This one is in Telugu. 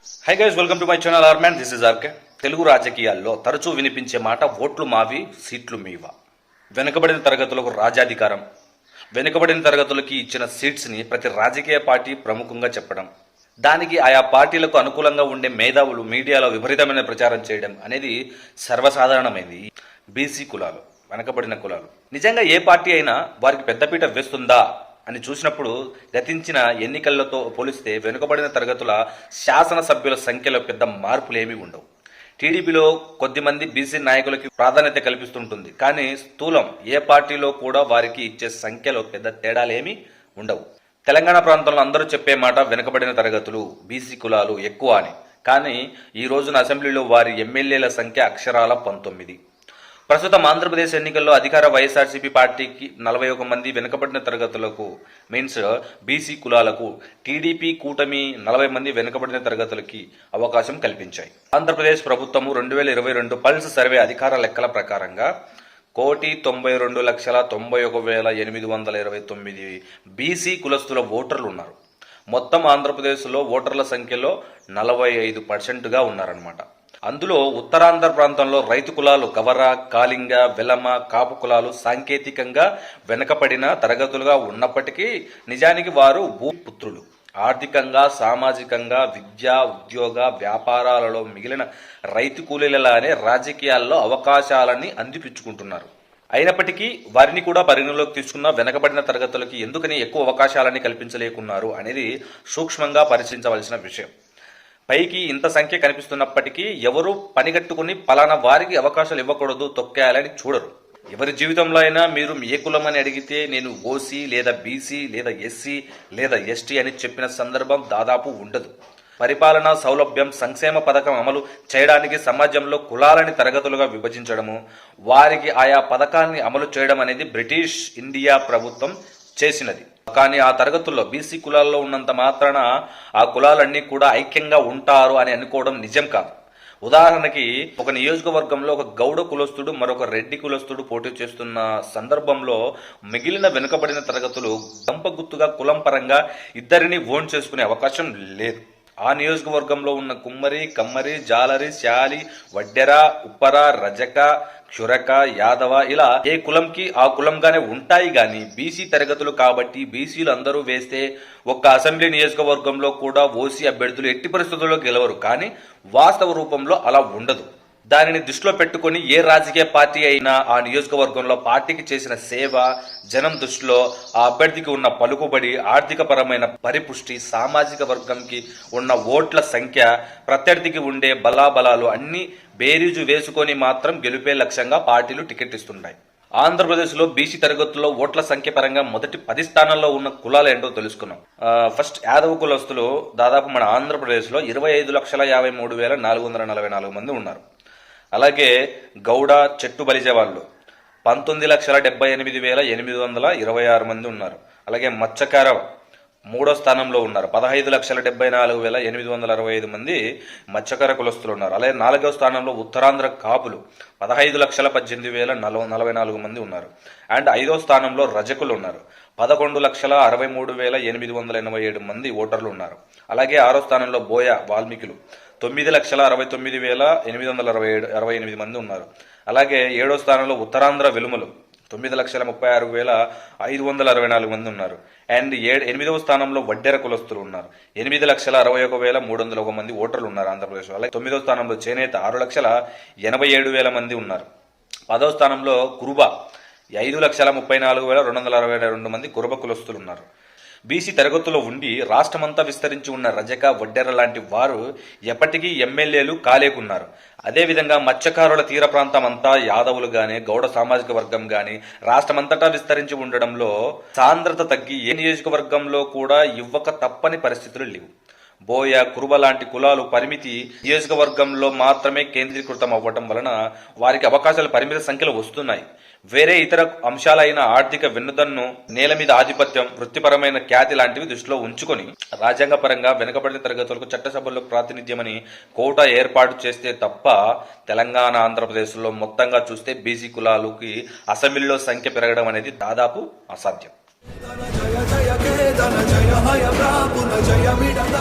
High guys, welcome to my channel Armaan. This is RK. Telugu రాజకీయాల్లో తరచూ వినిపించే మాట ఓట్లు మావి సీట్లు మీవా. వెనుకబడిన తరగతులకు రాజ్యాధికారం, వెనుకబడిన తరగతులకి ఇచ్చిన సీట్స్ని ప్రతి రాజకీయ పార్టీ ప్రముఖంగా చెప్పడం, దానికి ఆయా పార్టీలకు అనుకూలంగా ఉండే మేధావులు మీడియాలో విపరీతమైన ప్రచారం చేయడం అనేది సర్వసాధారణమైంది. బీసీ కులాలు, వెనకబడిన కులాలు నిజంగా ఏ పార్టీ అయినా వారికి పెద్దపీట వేస్తుందా అని చూసినప్పుడు గతించిన ఎన్నికలతో పోలిస్తే వెనుకబడిన తరగతుల శాసనసభ్యుల సంఖ్యలో పెద్ద మార్పులేమీ ఉండవు. టీడీపీలో కొద్దిమంది బీసీ నాయకులకి ప్రాధాన్యత కల్పిస్తుంటుంది, కానీ స్థూలం ఏ పార్టీలో కూడా వారికి ఇచ్చే సంఖ్యలో పెద్ద తేడాలేమీ ఉండవు. తెలంగాణ ప్రాంతంలో అందరూ చెప్పే మాట వెనుకబడిన తరగతులు, బీసీ కులాలు ఎక్కువ అని. కానీ ఈ రోజున అసెంబ్లీలో వారి ఎమ్మెల్యేల సంఖ్య అక్షరాల 19. ప్రస్తుతం ఆంధ్రప్రదేశ్ ఎన్నికల్లో అధికార వైఎస్ఆర్సీపీ పార్టీకి 41 మంది వెనుకబడిన తరగతులకు మీన్స్ బీసీ కులాలకు, టీడీపీ కూటమి 40 మంది వెనుకబడిన తరగతులకి అవకాశం కల్పించాయి. ఆంధ్రప్రదేశ్ ప్రభుత్వము 2022 పల్స్ సర్వే అధికార లెక్కల ప్రకారంగా 1,91,91,829 బీసీ కులస్తుల ఓటర్లు ఉన్నారు. మొత్తం ఆంధ్రప్రదేశ్లో ఓటర్ల సంఖ్యలో 45%గా ఉన్నారన్నమాట. అందులో ఉత్తరాంధ్ర ప్రాంతంలో రైతు కులాలు గవర, కాలింగ, వెలమ, కాపు కులాలు సాంకేతికంగా వెనకపడిన తరగతులుగా ఉన్నప్పటికీ నిజానికి వారు భూపుత్రులు. ఆర్థికంగా, సామాజికంగా, విద్య, ఉద్యోగ, వ్యాపారాలలో మిగిలిన రైతు కూలీలలానే రాజకీయాల్లో అవకాశాలని అందిపుచ్చుకుంటున్నారు. అయినప్పటికీ వారిని కూడా పరిగణలోకి తీసుకున్న వెనకబడిన తరగతులకి ఎందుకని ఎక్కువ అవకాశాలని కల్పించలేకున్నారు అనేది సూక్ష్మంగా పరిశీలించవలసిన విషయం. పైకి ఇంత సంఖ్య కనిపిస్తున్నప్పటికీ ఎవరు పనిగట్టుకుని పలానా వారికి అవకాశాలు ఇవ్వకూడదు, తొక్కేయాలని చూడరు. ఎవరి జీవితంలో అయినా మీరు ఏ కులం అని అడిగితే నేను ఓసీ లేదా బీసీ లేదా ఎస్సీ లేదా ఎస్టీ అని చెప్పిన సందర్భం దాదాపు ఉండదు. పరిపాలనా సౌలభ్యం, సంక్షేమ పథకం అమలు చేయడానికి సమాజంలో కులాలని తరగతులుగా విభజించడము, వారికి ఆయా పథకాన్ని అమలు చేయడం అనేది బ్రిటిష్ ఇండియా ప్రభుత్వం చేసినది. కానీ ఆ తరగతుల్లో బీసీ కులాల్లో ఉన్నంత మాత్రాన ఆ కులాలన్నీ కూడా ఐక్యంగా ఉంటారు అని అనుకోవడం నిజం కాదు. ఉదాహరణకి ఒక నియోజకవర్గంలో ఒక గౌడ కులస్తుడు మరొక రెడ్డి కులస్తుడు పోటీ చేస్తున్న సందర్భంలో మిగిలిన వెనుకబడిన తరగతులు గంపగుత్తుగా కులం పరంగా ఇద్దరిని ఓన్ చేసుకునే అవకాశం లేదు. ఆ నియోజకవర్గంలో ఉన్న కుమ్మరి, కమ్మరి, జాలరి, శాలి, వడ్డెర, ఉప్పర, రజక, క్షురక, యాదవ ఇలా ఏ కులంకి ఆ కులంగానే ఉంటాయి. గాని బీసీ తరగతులు కాబట్టి బీసీలు అందరూ వేస్తే ఒక్క అసెంబ్లీ నియోజకవర్గంలో కూడా ఓసీ అభ్యర్థులు ఎట్టి పరిస్థితుల్లో గెలవరు. కానీ వాస్తవ రూపంలో అలా ఉండదు. దానిని దృష్టిలో పెట్టుకుని ఏ రాజకీయ పార్టీ అయినా ఆ నియోజకవర్గంలో పార్టీకి చేసిన సేవ, జనం దృష్టిలో ఆ అభ్యర్థికి ఉన్న పలుకుబడి, ఆర్థిక పరమైన పరిపుష్టి, సామాజిక వర్గంకి ఉన్న ఓట్ల సంఖ్య, ప్రత్యర్థికి ఉండే బలాబలాలు అన్ని బేరీజు వేసుకొని మాత్రం గెలిపే లక్ష్యంగా పార్టీలు టికెట్ ఇస్తుంటాయి. ఆంధ్రప్రదేశ్లో బీసీ తరగతుల్లో ఓట్ల సంఖ్య పరంగా మొదటి 10 స్థానాల్లో ఉన్న కులాలు ఏంటో తెలుసుకున్నాం. ఫస్ట్ యాదవ కులస్తులు దాదాపు మన ఆంధ్రప్రదేశ్లో 25,53,444 మంది ఉన్నారు. అలాగే గౌడ, చెట్టు బలిజ వాళ్ళు 19,78,826 మంది ఉన్నారు. అలాగే మత్స్యకార 3వ స్థానంలో ఉన్నారు. 15,74,865 మంది మత్స్యకార కులస్తులు ఉన్నారు. అలాగే 4వ స్థానంలో ఉత్తరాంధ్ర కాపులు 15,18,044 మంది ఉన్నారు. అండ్ 5వ స్థానంలో రజకులు ఉన్నారు. 11,63,887 మంది ఓటర్లు ఉన్నారు. అలాగే 6వ స్థానంలో బోయ వాల్మీకులు 9,69,868 మంది ఉన్నారు. అలాగే 7వ స్థానంలో ఉత్తరాంధ్ర వెలుమలు 9,36,564 మంది ఉన్నారు. అండ్ 8వ స్థానంలో వడ్డెర కులస్తులు ఉన్నారు. 8,61,301 మంది ఓటర్లు ఉన్నారు ఆంధ్రప్రదేశ్లో. అలాగే 9వ స్థానంలో చేనేత 6,87,000 మంది ఉన్నారు. 10వ స్థానంలో కురుబ 5,34,262 మంది కురుబ కులస్తులు ఉన్నారు. బీసీ తరగతుల్లో ఉండి రాష్ట్రమంతా విస్తరించి ఉన్న రజక, వడ్డెర లాంటి వారు ఎప్పటికీ ఎమ్మెల్యేలు కాలేకున్నారు. అదేవిధంగా మత్స్యకారుల తీర ప్రాంతం అంతా యాదవులు గాని, గౌడ సామాజిక వర్గం గాని రాష్ట్రమంతటా విస్తరించి ఉండడంలో సాంద్రత తగ్గి ఏ నియోజకవర్గంలో కూడా ఇవ్వక తప్పని పరిస్థితులు లేవు. బోయ, కురుబ లాంటి కులాలు పరిమితి నియోజకవర్గంలో మాత్రమే కేంద్రీకృతం అవ్వటం వలన వారికి అవకాశాలు పరిమిత సంఖ్యలో వస్తున్నాయి. వేరే ఇతర అంశాలైన ఆర్థిక వెన్నుదన్ను, నేల మీద ఆధిపత్యం, వృత్తిపరమైన ఖ్యాతి లాంటివి దృష్టిలో ఉంచుకొని రాజ్యాంగపరంగా వెనుకబడిన తరగతులకు చట్టసభల్లో ప్రాతినిధ్యమని కోటా ఏర్పాటు చేస్తే తప్ప తెలంగాణ, ఆంధ్రప్రదేశ్లో మొత్తంగా చూస్తే బీసీ కులాలకి అసెంబ్లీలో సంఖ్య పెరగడం అనేది దాదాపు అసాధ్యం. జయ జయ జయ జయ జయ హయ ప్రాపున జయ విడద